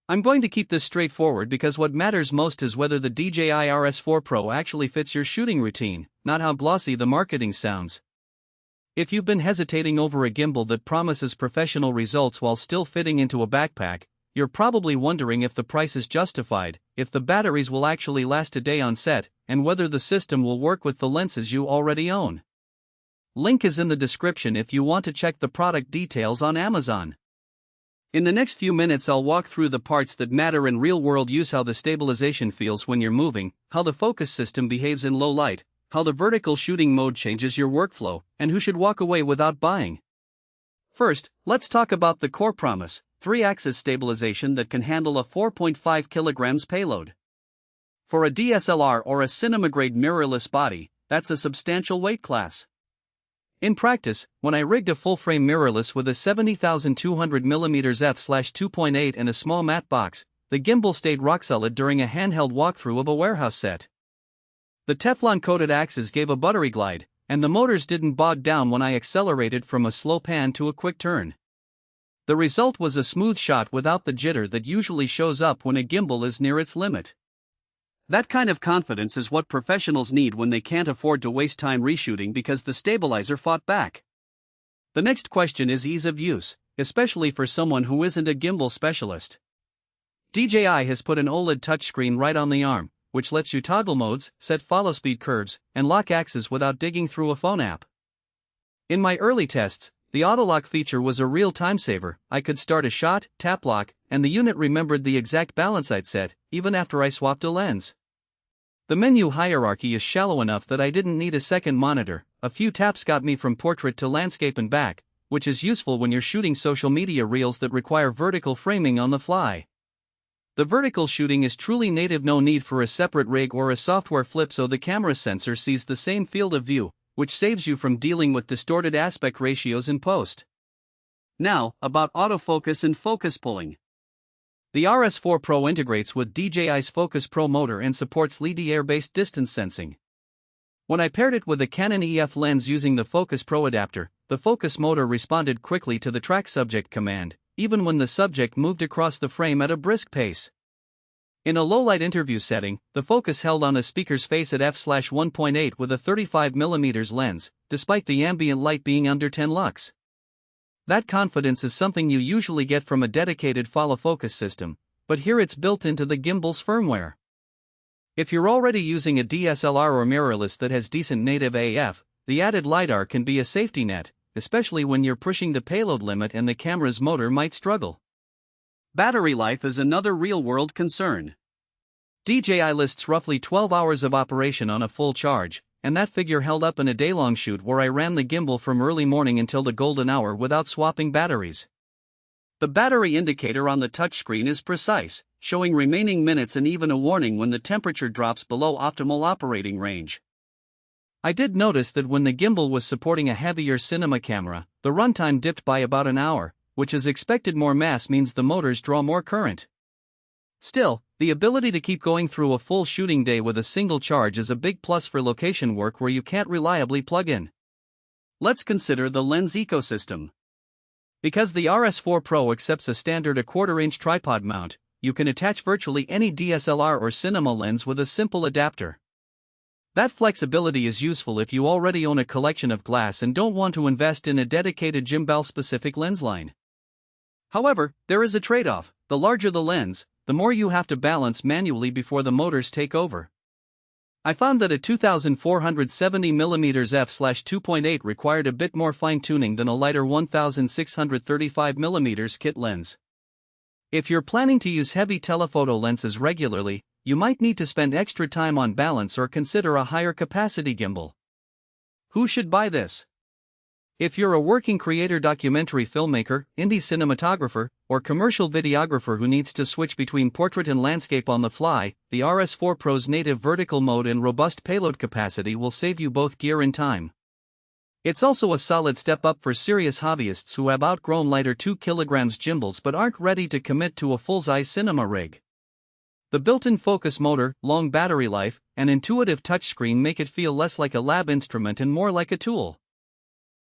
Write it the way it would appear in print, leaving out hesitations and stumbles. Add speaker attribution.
Speaker 1: I'm going to keep this straightforward because what matters most is whether the DJI RS4 Pro actually fits your shooting routine, not how glossy the marketing sounds. If you've been hesitating over a gimbal that promises professional results while still fitting into a backpack, you're probably wondering if the price is justified, if the batteries will actually last a day on set, and whether the system will work with the lenses you already own. Link is in the description if you want to check the product details on Amazon. In the next few minutes I'll walk through the parts that matter in real-world use, how the stabilization feels when you're moving, how the focus system behaves in low light, how the vertical shooting mode changes your workflow, and who should walk away without buying. First, let's talk about the core promise, 3-axis stabilization that can handle a 4.5 kg payload. For a DSLR or a cinema-grade mirrorless body, that's a substantial weight class. In practice, when I rigged a full-frame mirrorless with a 70,200mm f/2.8 and a small matte box, the gimbal stayed rock-solid during a handheld walkthrough of a warehouse set. The Teflon-coated axis gave a buttery glide, and the motors didn't bog down when I accelerated from a slow pan to a quick turn. The result was a smooth shot without the jitter that usually shows up when a gimbal is near its limit. That kind of confidence is what professionals need when they can't afford to waste time reshooting because the stabilizer fought back. The next question is ease of use, especially for someone who isn't a gimbal specialist. DJI has put an OLED touchscreen right on the arm, which lets you toggle modes, set follow-speed curves, and lock axes without digging through a phone app. In my early tests, the auto-lock feature was a real time saver. I could start a shot, tap lock, and the unit remembered the exact balance I'd set, even after I swapped a lens. The menu hierarchy is shallow enough that I didn't need a second monitor. A few taps got me from portrait to landscape and back, which is useful when you're shooting social media reels that require vertical framing on the fly. The vertical shooting is truly native, no need for a separate rig or a software flip, so the camera sensor sees the same field of view, which saves you from dealing with distorted aspect ratios in post. Now, about autofocus and focus pulling. The RS4 Pro integrates with DJI's Focus Pro motor and supports LiDAR-based distance sensing. When I paired it with a Canon EF lens using the Focus Pro adapter, the focus motor responded quickly to the track subject command, even when the subject moved across the frame at a brisk pace. In a low-light interview setting, the focus held on a speaker's face at f/1.8 with a 35mm lens, despite the ambient light being under 10 lux. That confidence is something you usually get from a dedicated follow-focus system, but here it's built into the gimbal's firmware. If you're already using a DSLR or mirrorless that has decent native AF, the added LiDAR can be a safety net, especially when you're pushing the payload limit and the camera's motor might struggle. Battery life is another real-world concern. DJI lists roughly 12 hours of operation on a full charge, and that figure held up in a day-long shoot where I ran the gimbal from early morning until the golden hour without swapping batteries. The battery indicator on the touchscreen is precise, showing remaining minutes and even a warning when the temperature drops below optimal operating range. I did notice that when the gimbal was supporting a heavier cinema camera, the runtime dipped by about an hour, which is expected. More mass means the motors draw more current. Still, the ability to keep going through a full shooting day with a single charge is a big plus for location work where you can't reliably plug in. Let's consider the lens ecosystem. Because the RS4 Pro accepts a standard 1/4-inch tripod mount, you can attach virtually any DSLR or cinema lens with a simple adapter. That flexibility is useful if you already own a collection of glass and don't want to invest in a dedicated Gimbal-specific lens line. However, there is a trade-off. The larger the lens, the more you have to balance manually before the motors take over. I found that a 2470mm f/2.8 required a bit more fine-tuning than a lighter 1635mm kit lens. If you're planning to use heavy telephoto lenses regularly, you might need to spend extra time on balance or consider a higher capacity gimbal. Who should buy this? If you're a working creator, documentary filmmaker, indie cinematographer, or commercial videographer who needs to switch between portrait and landscape on the fly, the RS4 Pro's native vertical mode and robust payload capacity will save you both gear and time. It's also a solid step up for serious hobbyists who have outgrown lighter 2 kg gimbals but aren't ready to commit to a full-size cinema rig. The built-in focus motor, long battery life, and intuitive touchscreen make it feel less like a lab instrument and more like a tool.